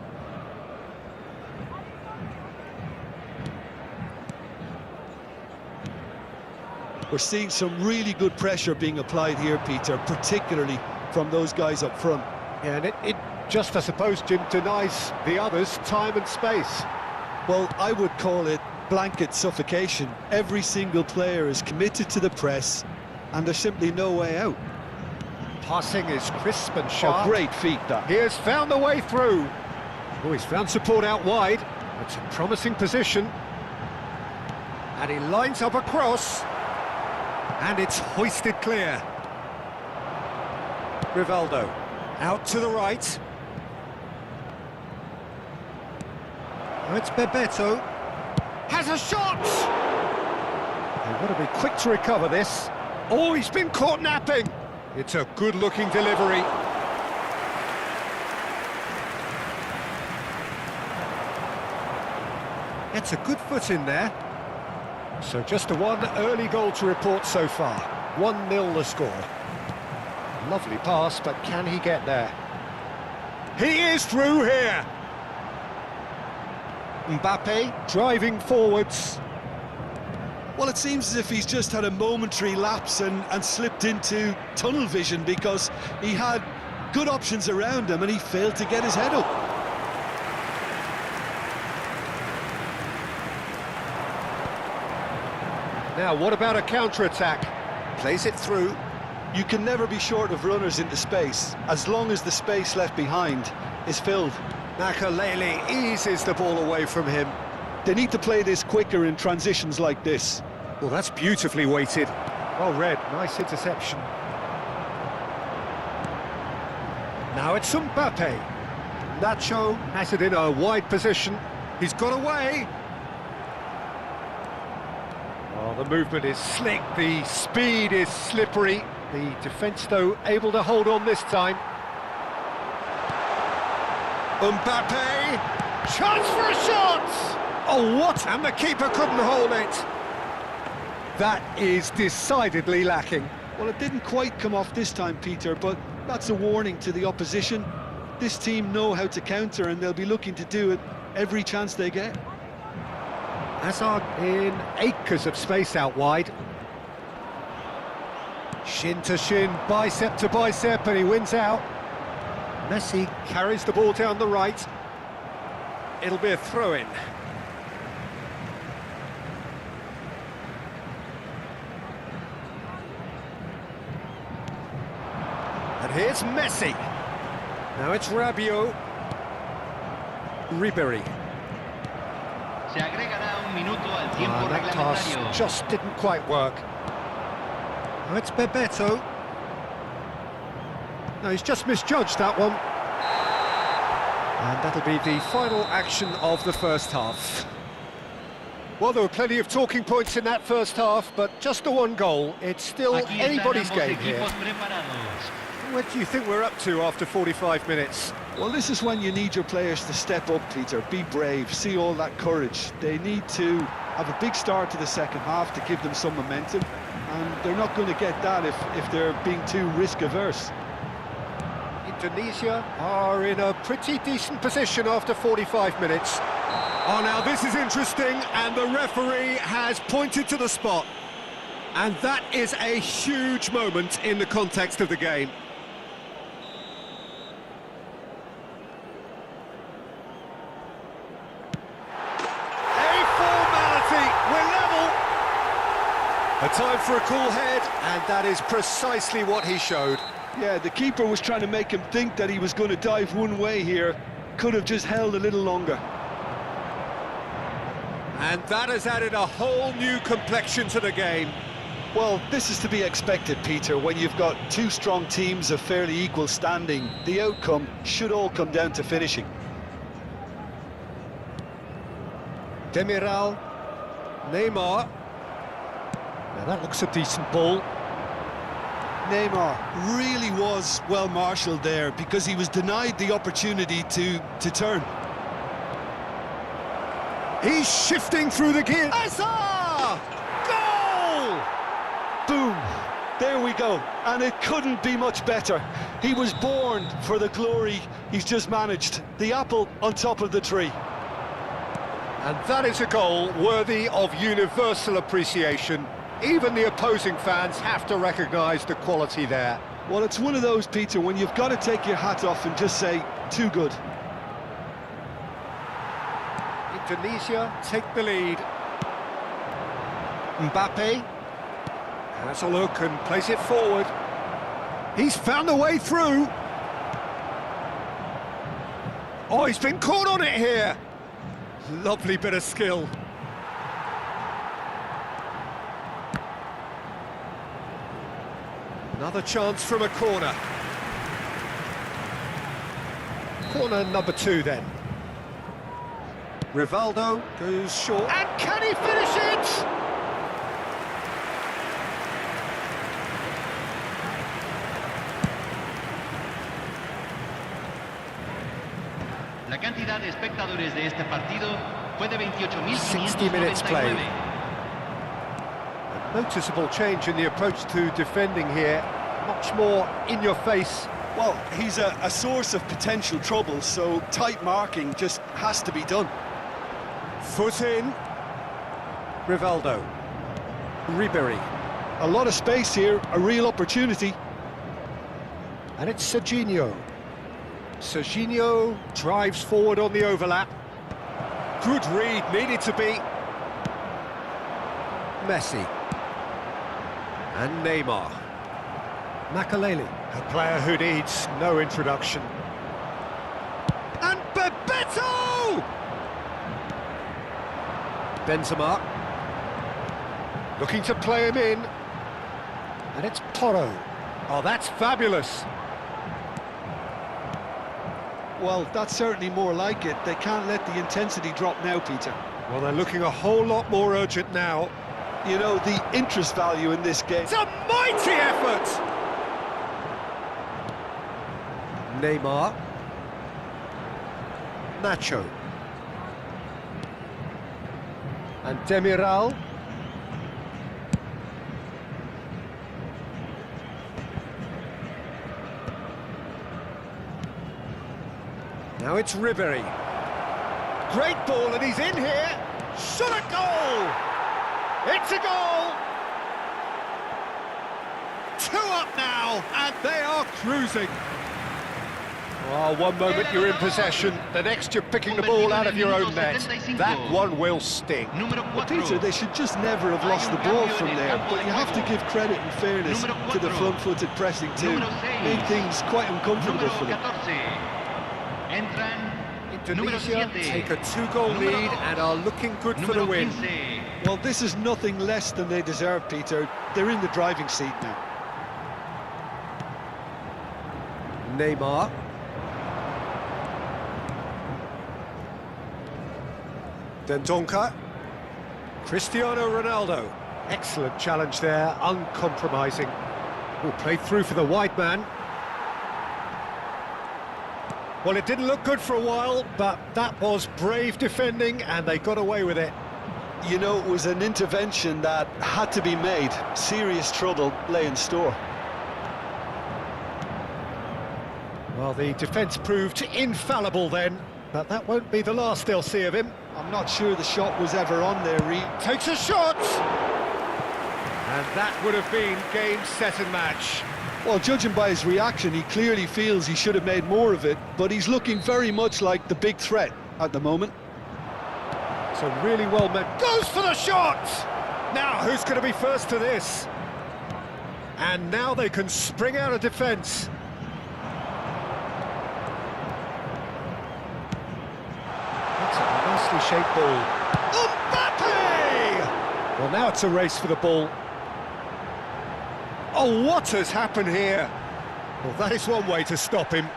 Speaker 2: We're seeing some really good pressure being applied here, Peter, particularly from those guys up front.
Speaker 1: Yeah, and it just, I suppose, Jim, denies the others time and space.
Speaker 2: Well, I would call it blanket suffocation. Every single player is committed to the press, and there's simply no way out.
Speaker 1: Passing is crisp and sharp.
Speaker 2: Oh, great feat, that.
Speaker 1: He has found the way through. Oh, he's found support out wide. It's a promising position. And he lines up a cross. And it's hoisted clear. Rivaldo, out to the right. Oh, it's Bebeto. Has a shot! They've got to be quick to recover this. Oh, he's been caught napping. It's a good-looking delivery. It's a good foot in there. So just a one early goal to report so far. 1-0 the score. Lovely pass, but can he get there? He is through here! Mbappe driving forwards.
Speaker 2: Well, it seems as if he's just had a momentary lapse and slipped into tunnel vision, because he had good options around him and he failed to get his head up.
Speaker 1: Now, what about a counter-attack? Plays it through.
Speaker 2: You can never be short of runners into space, as long as the space left behind is filled.
Speaker 1: Makalele eases the ball away from him.
Speaker 2: They need to play this quicker in transitions like this.
Speaker 1: Well, that's beautifully weighted. Well read, nice interception. Now it's Mbappe. Nacho has it in a wide position. He's got away. Oh, the movement is slick, the speed is slippery. The defence, though, able to hold on this time. Mbappe! Chance for a shot! Oh, what? And the keeper couldn't hold it. That is decidedly lacking.
Speaker 2: Well, it didn't quite come off this time, Peter, but that's a warning to the opposition. This team know how to counter, and they'll be looking to do it every chance they get.
Speaker 1: Hazard in acres of space out wide. Shin to shin, bicep to bicep, and he wins out. Messi carries the ball down the right. It'll be a throw-in. And here's Messi. Now it's Rabiot. Ribery.
Speaker 4: Se agregará un minuto al tiempo
Speaker 1: That pass
Speaker 4: reglamentario.
Speaker 1: just didn't quite work. Now it's Bebeto. No, he's just misjudged that one. And that'll be the final action of the first half. Well, there were plenty of talking points in that first half, but just the one goal. It's still
Speaker 4: Aquí están
Speaker 1: anybody's
Speaker 4: ambos
Speaker 1: game here.
Speaker 4: equipos preparados.
Speaker 1: What do you think we're up to after 45 minutes?
Speaker 2: Well, this is when you need your players to step up, Peter. Be brave, see all that courage. They need to have a big start to the second half to give them some momentum, and they're not going to get that if they're being too risk-averse.
Speaker 1: Indonesia are in a pretty decent position after 45 minutes. Oh, now this is interesting, and the referee has pointed to the spot. And that is a huge moment in the context of the game. A formality, we're level. A time for a cool head, and that is precisely what he showed.
Speaker 2: Yeah, the keeper was trying to make him think that he was going to dive one way here. Could have just held a little longer.
Speaker 1: And that has added a whole new complexion to the game.
Speaker 2: Well, this is to be expected, Peter. When you've got two strong teams of fairly equal standing, the outcome should all come down to finishing.
Speaker 1: Demiral, Neymar. Now that looks a decent ball.
Speaker 2: Neymar really was well marshalled there because he was denied the opportunity to turn.
Speaker 1: He's shifting through the gear. Hazard! Goal!
Speaker 2: Boom! There we go. And it couldn't be much better. He was born for the glory he's just managed. The apple on top of the tree.
Speaker 1: And that is a goal worthy of universal appreciation. Even the opposing fans have to recognise the quality there.
Speaker 2: Well, it's one of those, Peter, when you've got to take your hat off and just say, too good.
Speaker 1: Indonesia take the lead. Mbappe has a look and plays it forward. He's found the way through. Oh, he's been caught on it here. Lovely bit of skill. Another chance from a corner. Corner number 2 then. Rivaldo goes short. And can he finish it?
Speaker 4: La cantidad de espectadores de este partido fue de
Speaker 1: 60 minutes played.
Speaker 4: 28.599.
Speaker 1: A noticeable change in the approach to defending here. Much more in your face.
Speaker 2: Well, he's a source of potential trouble, so tight marking just has to be done.
Speaker 1: Foot in. Rivaldo. Ribery.
Speaker 2: A lot of space here, a real opportunity.
Speaker 1: And it's Serginho. Serginho drives forward on the overlap. Good read, needed to be. Messi. And Neymar. Makaleli, a player who needs no introduction. And Bebeto! Benzema. Looking to play him in. And it's Porro. Oh, that's fabulous.
Speaker 2: Well, that's certainly more like it. They can't let the intensity drop now, Peter.
Speaker 1: Well, they're looking a whole lot more urgent now.
Speaker 2: You know, the interest value in this game.
Speaker 1: It's a mighty effort! Neymar. Nacho. And Demiral. Now it's Ribery. Great ball, and he's in here. Shot a goal! It's a goal! 2 up now, and they are cruising. Oh, one moment you're in possession, the next you're picking the ball out of your own net. That one will sting.
Speaker 2: Well, Peter, they should just never have lost the ball from there, but you have to give credit and fairness to the front-footed pressing too. Made things quite uncomfortable for them.
Speaker 1: Indonesia take a 2-goal lead and are looking good for the win.
Speaker 2: Well, this is nothing less than they deserve, Peter. They're in the driving seat now.
Speaker 1: Neymar. Dendoncker. Cristiano Ronaldo. Excellent challenge there, uncompromising. Will play through for the wide man. Well, it didn't look good for a while, but that was brave defending, and they got away with it.
Speaker 2: You know, it was an intervention that had to be made. Serious trouble lay in store.
Speaker 1: Well, the defence proved infallible then, but that won't be the last they'll see of him.
Speaker 2: I'm not sure the shot was ever on there, Reed.
Speaker 1: Takes a shot! And that would have been game, set and match.
Speaker 2: Well, judging by his reaction, he clearly feels he should have made more of it, but he's looking very much like the big threat at the moment.
Speaker 1: So really well met. Goes for the shot! Now, who's going to be first to this? And now they can spring out of defence. That's a nicely shaped ball. Mbappe! Well, now it's a race for the ball. Oh, what has happened here? Well, that is one way to stop him.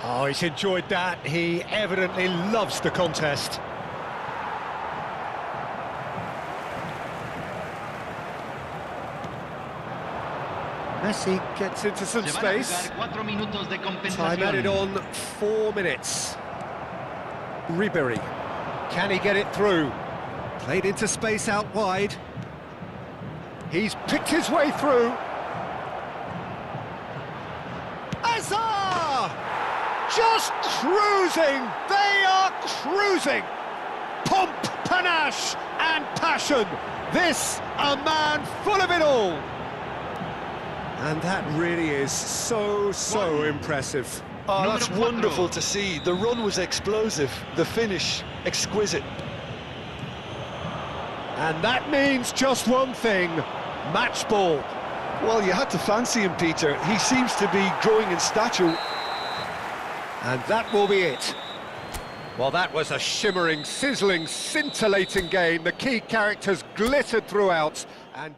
Speaker 1: Oh, he's enjoyed that. He evidently loves the contest. Messi gets into some space. Time added on 4 minutes. Ribery. Can he get it through? Played into space out wide. He's picked his way through. Azar! Just cruising! They are cruising! Pomp, panache and passion. This, a man full of it all. And that really is so impressive.
Speaker 2: Oh, that's wonderful to see. The run was explosive, the finish exquisite.
Speaker 1: And that means just one thing, match ball.
Speaker 2: Well, you had to fancy him, Peter. He seems to be growing in stature.
Speaker 1: And that will be it. Well, that was a shimmering, sizzling, scintillating game. The key characters glittered throughout, and